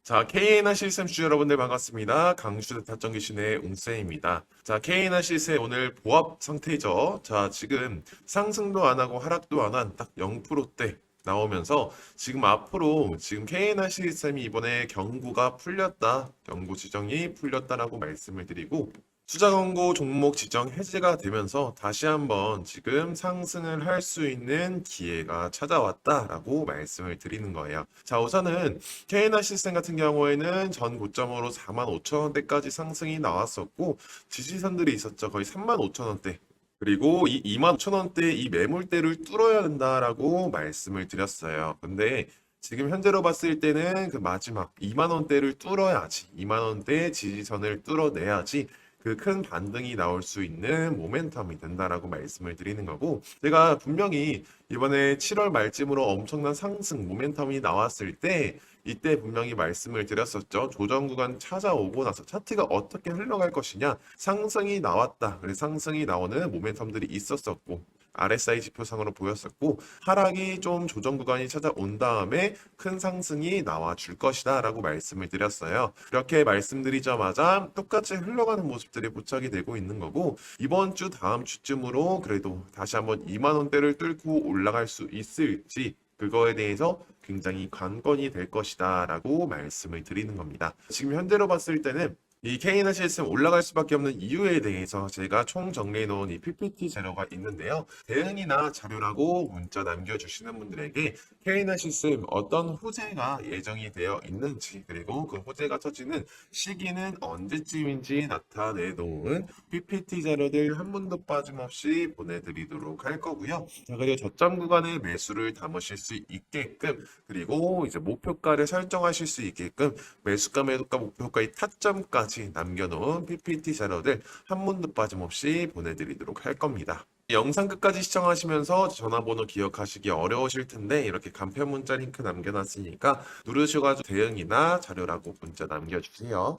자, K나 시스템 주주 여러분들 반갑습니다. 강주대 탑정기신의 웅쌤입니다. 자, K나 시스템 오늘 보합 상태죠. 자, 지금 상승도 안 하고 하락도 안 한 딱 0%대 나오면서 지금 앞으로 지금 K나 시스템이 이번에 경고가 풀렸다. 경고 지정이 풀렸다라고 말씀을 드리고 투자 권고 종목 지정 해제가 되면서 다시 한번 지금 상승을 할 수 있는 기회가 찾아왔다라고 말씀을 드리는 거예요. 자, 우선은 K나 시스템 같은 경우에는 전 고점으로 45,000원대까지 상승이 나왔었고 지지선들이 있었죠. 거의 35,000원대. 그리고 이 25,000원대 이 매물대를 뚫어야 된다라고 말씀을 드렸어요. 근데 지금 현재로 봤을 때는 그 마지막 2만 원대를 뚫어야지 2만 원대 지지선을 뚫어내야지 그 큰 반등이 나올 수 있는 모멘텀이 된다라고 말씀을 드리는 거고 제가 분명히 이번에 7월 말쯤으로 엄청난 상승 모멘텀이 나왔을 때 이때 분명히 말씀을 드렸었죠. 조정 구간 찾아오고 나서 차트가 어떻게 흘러갈 것이냐 상승이 나왔다. 그래서 상승이 나오는 모멘텀들이 있었었고 RSI 지표상으로 보였었고 하락이 좀 조정 구간이 찾아온 다음에 큰 상승이 나와 줄 것이다 라고 말씀을 드렸어요. 이렇게 말씀드리자마자 똑같이 흘러가는 모습들이 포착이 되고 있는 거고 이번 주 다음 주쯤으로 그래도 다시 한번 2만 원대를 뚫고 올라갈 수 있을지 그거에 대해서 굉장히 관건이 될 것이다 라고 말씀을 드리는 겁니다. 지금 현재로 봤을 때는 이 K나 시스템 올라갈 수밖에 없는 이유에 대해서 제가 총 정리해 놓은 이 PPT 자료가 있는데요. 대응이나 자료라고 문자 남겨주시는 분들에게 K나 시스템 어떤 호재가 예정이 되어 있는지 그리고 그 호재가 터지는 시기는 언제쯤인지 나타내 놓은 PPT 자료들 한 분도 빠짐없이 보내드리도록 할 거고요. 자, 그리고 저점 구간에 매수를 담으실 수 있게끔 그리고 이제 목표가를 설정하실 수 있게끔 매수가, 매도가, 목표가의 타점까지 남겨놓은 PPT 자료들 한 분도 빠짐없이 보내드리도록 할 겁니다. 영상 끝까지 시청하시면서 전화번호 기억하시기 어려우실 텐데 이렇게 간편 문자 링크 남겨놨으니까 누르셔가지고 대응이나 자료라고 문자 남겨주세요.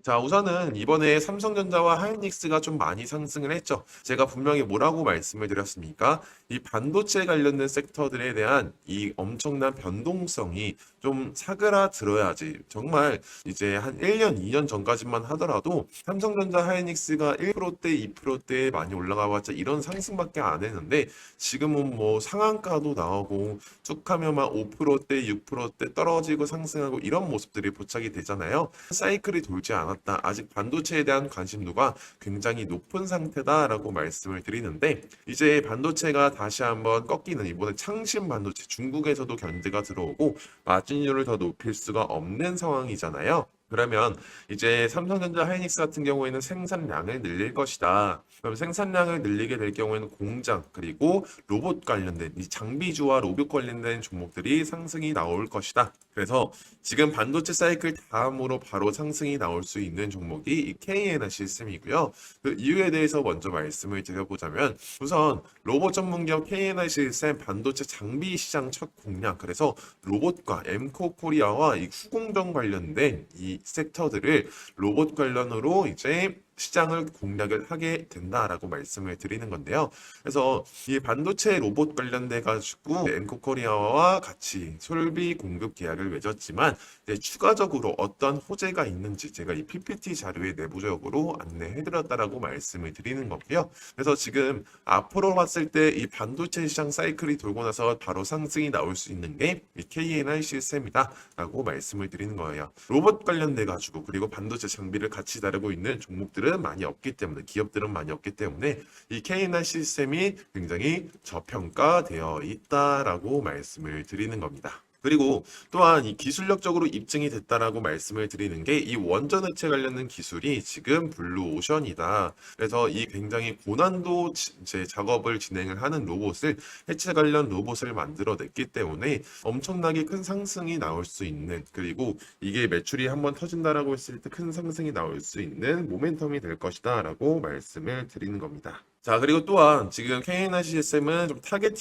자, 우선은 이번에 삼성전자와 하이닉스가 좀 많이 상승을 했죠. 제가 분명히 뭐라고 말씀을 드렸습니까? 이 반도체 관련된 섹터들에 대한 이 엄청난 변동성이 좀 사그라들어야지. 정말 이제 한 1년, 2년 전까지만 하더라도 삼성전자, 하이닉스가 1%대, 2%대 많이 올라가 봤자 이런 상승밖에 안 했는데 지금은 뭐 상한가도 나오고 쭉 하면 막 5%대, 6%대 떨어지고 상승하고 이런 모습들이 포착이 되잖아요. 사이클이 돌지 않았다. 아직 반도체에 대한 관심도가 굉장히 높은 상태다라고 말씀을 드리는데 이제 반도체가 다시 한번 꺾이는 이번에 창신 반도체 중국에서도 견제가 들어오고 마진율을 더 높일 수가 없는 상황이잖아요. 그러면 이제 삼성전자 하이닉스 같은 경우에는 생산량을 늘릴 것이다. 그럼 생산량을 늘리게 될 경우에는 공장 그리고 로봇 관련된 이 장비주와 로봇 관련된 종목들이 상승이 나올 것이다. 그래서 지금 반도체 사이클 다음으로 바로 상승이 나올 수 있는 종목이 이 KNA 시스템이고요. 그 이유에 대해서 먼저 말씀을 드려보자면 우선 로봇 전문기업 KNA 시스템 반도체 장비 시장 첫 공략 그래서 로봇과 엠코 코리아와 이 후공정 관련된 이 섹터들을 로봇 관련으로 이제 시장을 공략을 하게 된다라고 말씀을 드리는 건데요. 그래서 이 반도체 로봇 관련돼 가지고 엠코코리아와 같이 솔비 공급 계약을 맺었지만 이제 추가적으로 어떤 호재가 있는지 제가 이 PPT 자료에 내부적으로 안내해드렸다라고 말씀을 드리는 거고요. 그래서 지금 앞으로 봤을 때 이 반도체 시장 사이클이 돌고 나서 바로 상승이 나올 수 있는 게 이 KNI 시스템이다라고 말씀을 드리는 거예요. 로봇 관련돼 가지고 그리고 반도체 장비를 같이 다루고 있는 종목들은 많이 없기 때문에 기업들은 많이 없기 때문에 이 KNI 시스템이 굉장히 저평가되어 있다라고 말씀을 드리는 겁니다. 그리고 또한 이 기술력적으로 입증이 됐다라고 말씀을 드리는 게 이 원전 해체 관련된 기술이 지금 블루오션이다. 그래서 이 굉장히 고난도 이제 작업을 진행을 하는 로봇을 해체 관련 로봇을 만들어냈기 때문에 엄청나게 큰 상승이 나올 수 있는 그리고 이게 매출이 한번 터진다라고 했을 때 큰 상승이 나올 수 있는 모멘텀이 될 것이다라고 말씀을 드리는 겁니다. 자, 그리고 또한 지금 KNICSM은 좀 타겟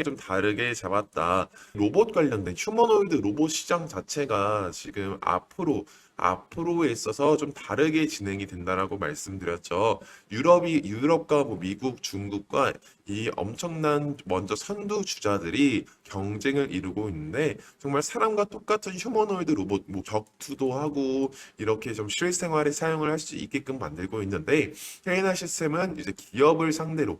좀 다르게 잡았다. 로봇 관련된 휴머노이드 로봇 시장 자체가 지금 앞으로 앞으로에 있어서 좀 다르게 진행이 된다라고 말씀드렸죠. 유럽과 뭐 미국, 중국과 이 엄청난 먼저 선두 주자들이 경쟁을 이루고 있는데 정말 사람과 똑같은 휴머노이드 로봇, 뭐 격투도 하고 이렇게 좀 실생활에 사용을 할 수 있게끔 만들고 있는데 케이나 시스템은 이제 기업을 상대로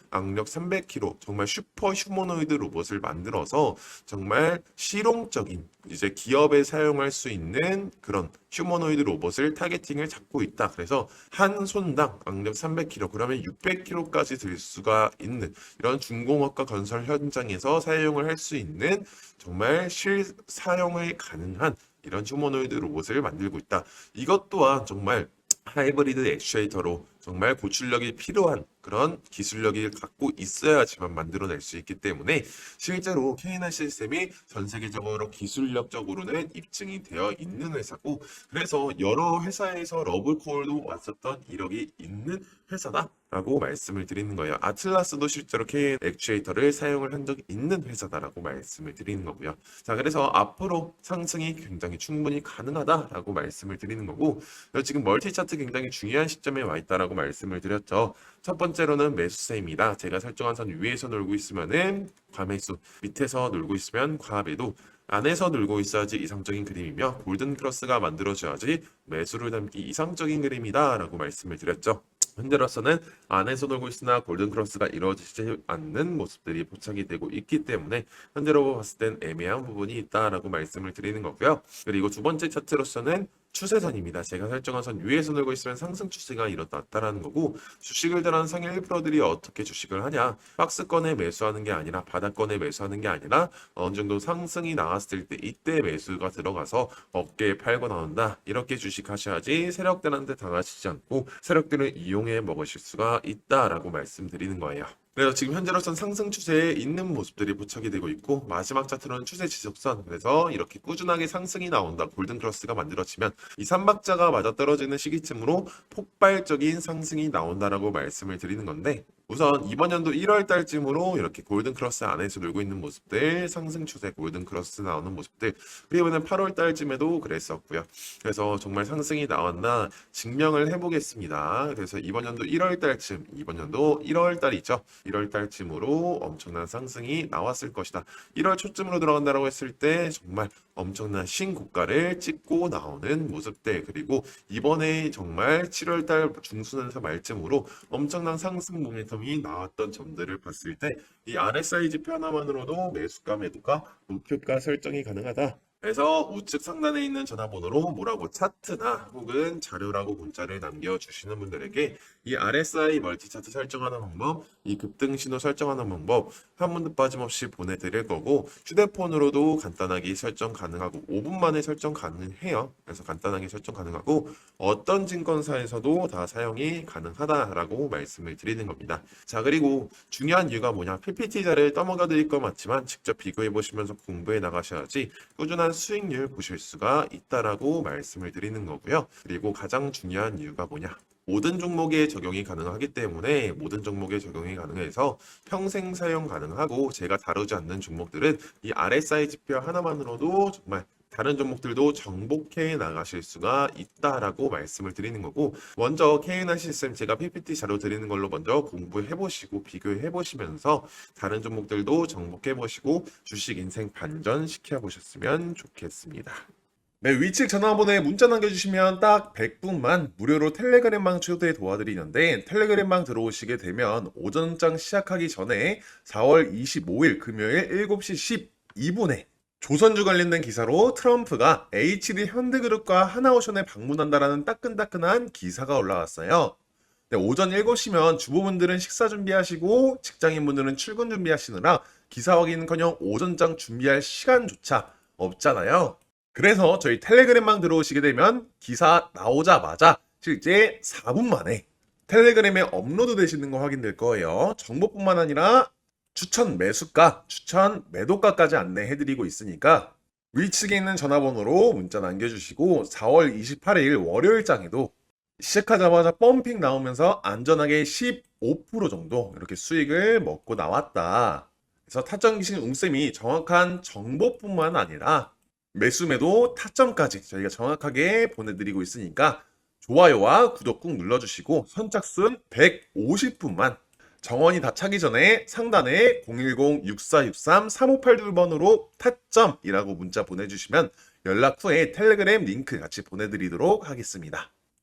악력 300kg 정말 슈퍼 휴머노이드 로봇을 만들어서 정말 실용적인 이제 기업에 사용할 수 있는 그런 휴머노이드 로봇을 타겟팅을 잡고 있다. 그래서 한 손당 악력 300kg, 그러면 600kg까지 들 수가 있는 이런 중공업과 건설 현장에서 사용을 할 수 있는 정말 실사용이 가능한 이런 휴머노이드 로봇을 만들고 있다. 이것 또한 정말 하이브리드 액추에이터로 정말 고출력이 필요한 그런 기술력이 갖고 있어야지만 만들어낼 수 있기 때문에 실제로 K9 시스템이 전 세계적으로 기술력적으로는 입증이 되어 있는 회사고, 그래서 여러 회사에서 러브콜도 왔었던 이력이 있는 회사다라고 말씀을 드리는 거예요. 아틀라스도 실제로 K9 액추에이터를 사용을 한 적이 있는 회사다라고 말씀을 드리는 거고요. 자, 그래서 앞으로 상승이 굉장히 충분히 가능하다라고 말씀을 드리는 거고, 지금 멀티 차트 굉장히 중요한 시점에 와 있다라고 말씀을 드렸죠. 첫 번째로는 매수세입니다. 제가 설정한 선 위에서 놀고 있으면은 과매수, 밑에서 놀고 있으면 과매도, 안에서 놀고 있어야지 이상적인 그림이며 골든 크로스가 만들어져야지 매수를 담기 이상적인 그림이다 라고 말씀을 드렸죠. 현재로서는 안에서 놀고 있으나 골든 크로스가 이루어지지 않는 모습들이 포착이 되고 있기 때문에 현재로 봤을 땐 애매한 부분이 있다라고 말씀을 드리는 거고요. 그리고 두 번째 차트로서는 추세선입니다. 제가 설정한 선 위에서 놀고 있으면 상승 추세가 일어났다라는 거고, 주식을 들한 상위 1%들이 어떻게 주식을 하냐, 박스권에 매수하는 게 아니라 바닥권에 매수하는 게 아니라 어느 정도 상승이 나왔을 때 이때 매수가 들어가서 어깨에 팔고 나온다, 이렇게 주식하셔야지 세력들한테 당하시지 않고 세력들을 이용해 먹으실 수가 있다라고 말씀드리는 거예요. 그래서 지금 현재로선 상승 추세에 있는 모습들이 포착이 되고 있고, 마지막 차트로는 추세 지속선, 그래서 이렇게 꾸준하게 상승이 나온다, 골든 크로스가 만들어지면 이 삼박자가 맞아떨어지는 시기쯤으로 폭발적인 상승이 나온다라고 말씀을 드리는 건데, 우선 이번 연도 1월 달쯤으로 이렇게 골든 크로스 안에서 놀고 있는 모습들, 상승 추세 골든 크로스 나오는 모습들, 그리고 이번엔 8월 달쯤에도 그랬었고요. 그래서 정말 상승이 나왔나 증명을 해보겠습니다. 그래서 이번 연도 1월 달쯤, 이번 연도 1월 달이죠. 1월 달쯤으로 엄청난 상승이 나왔을 것이다. 1월 초쯤으로 들어간다고 했을 때 정말 엄청난 신고가를 찍고 나오는 모습들, 그리고 이번에 정말 7월 달 중순에서 말쯤으로 엄청난 상승 모멘텀이 나왔던 점들을 봤을 때 이 RSI 지표 하나만으로도 매수가 매도가 목표가 설정이 가능하다. 그래서 우측 상단에 있는 전화번호로 뭐라고 차트나 혹은 자료라고 문자를 남겨주시는 분들에게 이 RSI 멀티 차트 설정하는 방법, 이 급등 신호 설정하는 방법 한 번도 빠짐없이 보내드릴 거고, 휴대폰으로도 간단하게 설정 가능하고 5분 만에 설정 가능해요. 그래서 간단하게 설정 가능하고 어떤 증권사에서도 다 사용이 가능하다라고 말씀을 드리는 겁니다. 자, 그리고 중요한 이유가 뭐냐, PPT 자료를 떠먹여 드릴 건 맞지만 직접 비교해 보시면서 공부해 나가셔야지 꾸준한 수익률 보실 수가 있다라고 말씀을 드리는 거고요. 그리고 가장 중요한 이유가 뭐냐, 모든 종목에 적용이 가능하기 때문에 모든 종목에 적용이 가능해서 평생 사용 가능하고, 제가 다루지 않는 종목들은 이 RSI 지표 하나만으로도 정말 다른 종목들도 정복해 나가실 수가 있다라고 말씀을 드리는 거고, 먼저 K나 시스템 제가 PPT 자료 드리는 걸로 먼저 공부해 보시고 비교해 보시면서 다른 종목들도 정복해 보시고 주식 인생 반전 시켜 보셨으면 좋겠습니다. 네, 위측 전화번호에 문자 남겨주시면 딱 100분만 무료로 텔레그램방 초대 도와드리는데, 텔레그램방 들어오시게 되면 오전장 시작하기 전에 4월 25일 금요일 7시 12분에 조선주 관련된 기사로 트럼프가 HD 현대그룹과 하나오션에 방문한다라는 따끈따끈한 기사가 올라왔어요. 네, 오전 7시면 주부분들은 식사 준비하시고 직장인분들은 출근 준비하시느라 기사 확인은커녕 오전장 준비할 시간조차 없잖아요. 그래서 저희 텔레그램방 들어오시게 되면 기사 나오자마자 실제 4분 만에 텔레그램에 업로드 되시는 거 확인될 거예요. 정보뿐만 아니라 추천 매수가, 추천 매도가까지 안내해드리고 있으니까 위측에 있는 전화번호로 문자 남겨주시고 4월 28일 월요일장에도 시작하자마자 펌핑 나오면서 안전하게 15% 정도 이렇게 수익을 먹고 나왔다. 그래서 타점 기신 웅쌤이 정확한 정보뿐만 아니라 매수매도 타점까지 저희가 정확하게 보내드리고 있으니까 좋아요와 구독 꾹 눌러주시고 선착순 150분만 정원이 다 차기 전에 상단에 010-6463-3582번으로 타점이라고 문자 보내주시면 연락 후에 텔레그램 링크 같이 보내드리도록 하겠습니다.